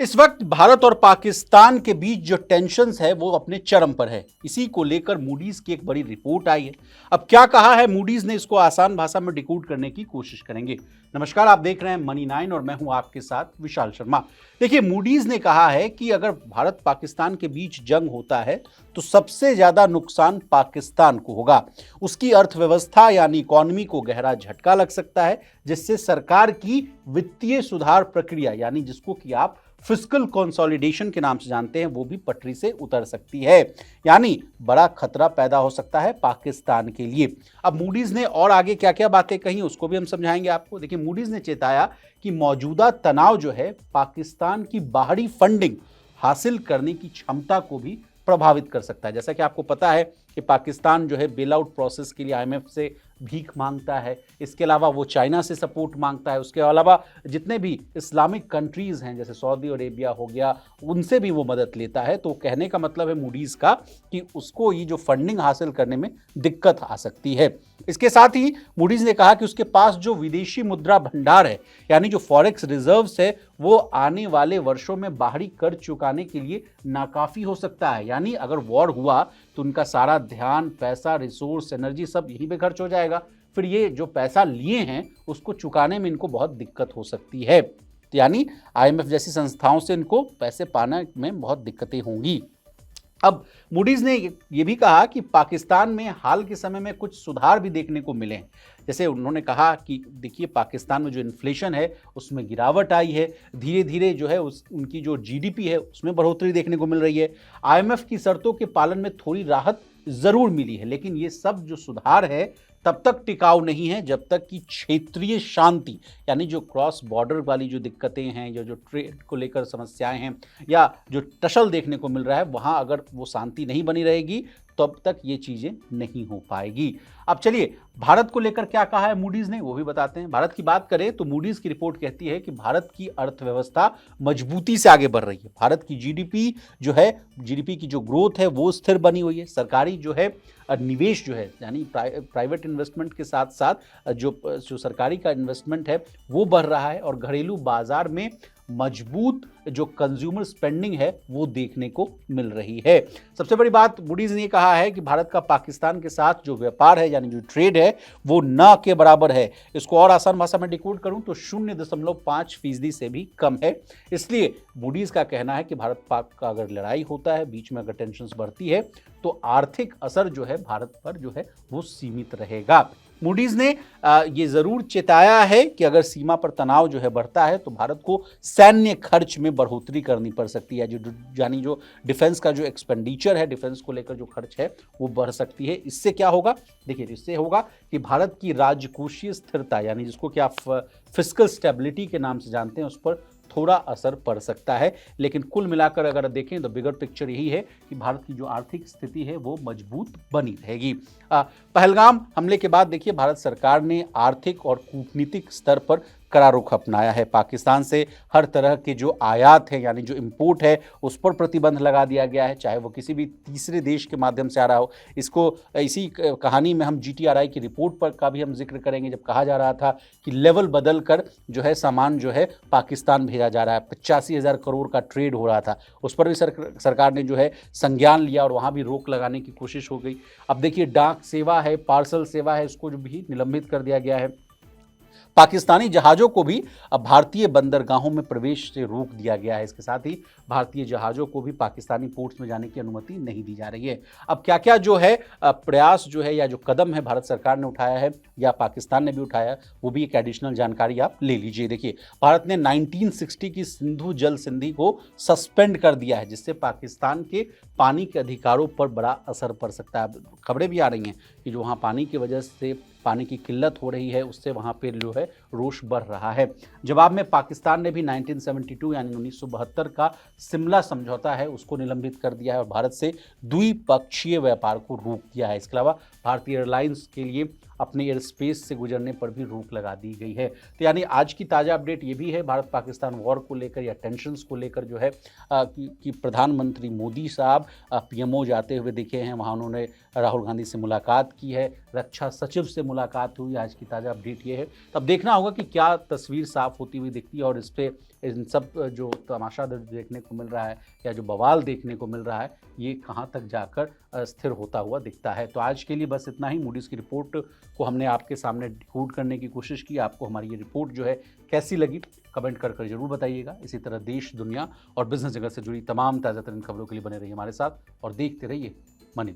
इस वक्त भारत और पाकिस्तान के बीच जो टेंशन्स है वो अपने चरम पर है। इसी को लेकर मूडीज की एक बड़ी रिपोर्ट आई है। अब क्या कहा है मूडीज ने, इसको आसान भाषा में डिकोड करने की कोशिश करेंगे। नमस्कार, आप देख रहे हैं मनी 9 और मैं हूं आपके साथ विशाल शर्मा। देखिए, मूडीज ने कहा है कि अगर भारत पाकिस्तान के बीच जंग होता है तो सबसे ज्यादा नुकसान पाकिस्तान को होगा। उसकी अर्थव्यवस्था यानी इकोनॉमी को गहरा झटका लग सकता है, जिससे सरकार की वित्तीय सुधार प्रक्रिया यानी जिसको कि आप फिस्कल कंसोलिडेशन के नाम से जानते हैं वो भी पटरी से उतर सकती है। यानी बड़ा खतरा पैदा हो सकता है पाकिस्तान के लिए। अब मूडीज ने और आगे क्या क्या बातें कही उसको भी हम समझाएंगे आपको। देखिए, मूडीज ने चेताया कि मौजूदा तनाव जो है पाकिस्तान की बाहरी फंडिंग हासिल करने की क्षमता को भी प्रभावित कर सकता है। जैसा कि आपको पता है कि पाकिस्तान जो है बेल आउट प्रोसेस के लिए आईएमएफ से भीख मांगता है। इसके अलावा वो चाइना से सपोर्ट मांगता है। उसके अलावा जितने भी इस्लामिक कंट्रीज हैं जैसे सऊदी अरेबिया हो गया, उनसे भी वो मदद लेता है। तो कहने का मतलब है मूडीज का कि उसको ये जो फंडिंग हासिल करने में दिक्कत आ सकती है। इसके साथ ही मूडीज ने कहा कि उसके पास जो विदेशी मुद्रा भंडार है यानी जो फॉरेक्स रिजर्व्स है वो आने वाले वर्षों में बाहरी कर्ज चुकाने के लिए नाकाफी हो सकता है। यानी अगर वॉर हुआ तो उनका सारा ध्यान, पैसा, रिसोर्स, एनर्जी सब यहीं पे खर्च हो जाएगा। फिर ये जो पैसा लिए हैं उसको चुकाने में इनको बहुत दिक्कत हो सकती है। तो यानी आईएमएफ जैसी संस्थाओं से इनको पैसे पाने में बहुत दिक्कतें होंगी। अब मूडीज ने ये भी कहा कि पाकिस्तान में हाल के समय में कुछ सुधार भी देखने को मिले हैं। जैसे उन्होंने कहा कि देखिए, पाकिस्तान में जो इन्फ्लेशन है उसमें गिरावट आई है। धीरे धीरे जो है उनकी जो जीडीपी है उसमें बढ़ोतरी देखने को मिल रही है। आईएमएफ की शर्तों के पालन में थोड़ी राहत जरूर मिली है, लेकिन ये सब जो सुधार है तब तक टिकाऊ नहीं है जब तक कि क्षेत्रीय शांति यानी जो क्रॉस बॉर्डर वाली जो दिक्कतें हैं या जो ट्रेड को लेकर समस्याएं हैं या जो टसल देखने को मिल रहा है वहां अगर वो शांति नहीं बनी रहेगी तब तक ये चीजें नहीं हो पाएगी। अब चलिए, भारत को लेकर क्या कहा है मूडीज ने वो भी बताते हैं। भारत की बात करें तो मूडीज की रिपोर्ट कहती है कि भारत की अर्थव्यवस्था मजबूती से आगे बढ़ रही है। भारत की जीडीपी जो है, जीडीपी की जो ग्रोथ है वो स्थिर बनी हुई है। सरकारी जो है निवेश जो है यानी प्राइवेट इन्वेस्टमेंट के साथ साथ जो सरकारी का इन्वेस्टमेंट है वो बढ़ रहा है और घरेलू बाजार में मजबूत जो कंज्यूमर स्पेंडिंग है वो देखने को मिल रही है। सबसे बड़ी बात मूडीज ने कहा है कि भारत का पाकिस्तान के साथ जो व्यापार है यानी जो ट्रेड है वो न के बराबर है। इसको और आसान भाषा में डिकोड करूं तो 0.5% से भी कम है। इसलिए मूडीज का कहना है कि भारत पाक का अगर लड़ाई होता है, बीच में अगर टेंशन बढ़ती है तो आर्थिक असर जो है भारत पर जो है वो सीमित रहेगा। मूडीज ने ये जरूर चेताया है कि अगर सीमा पर तनाव जो है बढ़ता है तो भारत को सैन्य खर्च में बढ़ोतरी करनी पड़ सकती है। यानी जो डिफेंस का जो एक्सपेंडिचर है, डिफेंस को लेकर जो खर्च है वो बढ़ सकती है। इससे क्या होगा? देखिए, इससे होगा कि भारत की राजकोषीय स्थिरता यानी जिसको कि आप फिस्कल स्टेबिलिटी के नाम से जानते हैं उस पर थोड़ा असर पड़ सकता है। लेकिन कुल मिलाकर अगर देखें तो बिगर पिक्चर यही है कि भारत की जो आर्थिक स्थिति है वो मजबूत बनी रहेगी। पहलगाम हमले के बाद देखिए, भारत सरकार ने आर्थिक और कूटनीतिक स्तर पर कड़ा रुख अपनाया है। पाकिस्तान से हर तरह के जो आयात है यानी जो इंपोर्ट है उस पर प्रतिबंध लगा दिया गया है, चाहे वो किसी भी तीसरे देश के माध्यम से आ रहा हो। इसको इसी कहानी में हम जीटीआरआई की रिपोर्ट पर का भी हम जिक्र करेंगे, जब कहा जा रहा था कि लेवल बदल कर जो है सामान जो है पाकिस्तान भेजा जा रहा है। 85,000 करोड़ का ट्रेड हो रहा था, उस पर भी सरकार ने जो है संज्ञान लिया और वहाँ भी रोक लगाने की कोशिश हो गई। अब देखिए, डाक सेवा है, पार्सल सेवा है, इसको जो भी निलंबित कर दिया गया है। पाकिस्तानी जहाज़ों को भी अब भारतीय बंदरगाहों में प्रवेश से रोक दिया गया है। इसके साथ ही भारतीय जहाज़ों को भी पाकिस्तानी पोर्ट्स में जाने की अनुमति नहीं दी जा रही है। अब क्या क्या जो है प्रयास जो है या जो कदम है भारत सरकार ने उठाया है या पाकिस्तान ने भी उठाया, वो भी एक एडिशनल जानकारी आप ले लीजिए। देखिए, भारत ने 1960 की सिंधु जल संधि को सस्पेंड कर दिया है, जिससे पाकिस्तान के पानी के अधिकारों पर बड़ा असर पड़ सकता है। खबरें भी आ रही हैं कि जो वहाँ पानी की वजह से पानी की किल्लत हो रही है उससे वहाँ पे जो है रोष बढ़ रहा है। जवाब में पाकिस्तान ने भी 1972 यानी 1972 का शिमला समझौता है उसको निलंबित कर दिया है और भारत से द्विपक्षीय व्यापार को रोक दिया है। इसके अलावा भारतीय एयरलाइंस के लिए अपने एयर स्पेस से गुजरने पर भी रोक लगा दी गई है। तो यानी आज की ताज़ा अपडेट ये भी है भारत पाकिस्तान वॉर को लेकर या टेंशंस को लेकर जो है कि प्रधानमंत्री मोदी साहब पीएमओ जाते हुए दिखे हैं, वहाँ उन्होंने राहुल गांधी से मुलाकात की है, रक्षा सचिव से मुलाकात हुई। आज की ताज़ा अपडेट ये है। तब देखना होगा कि क्या तस्वीर साफ होती हुई दिखती है और इस पर इन सब जो तमाशा देखने को मिल रहा है या जो बवाल देखने को मिल रहा है ये कहाँ तक जाकर स्थिर होता हुआ दिखता है। तो आज के लिए बस इतना ही। मूडीज़ की रिपोर्ट को हमने आपके सामने डिकोड करने की कोशिश की। आपको हमारी ये रिपोर्ट जो है कैसी लगी कमेंट कर जरूर बताइएगा। इसी तरह देश, दुनिया और बिजनेस जगत से जुड़ी तमाम ताज़ा तरीन खबरों के लिए बने रहिए हमारे साथ और देखते रहिए मनी।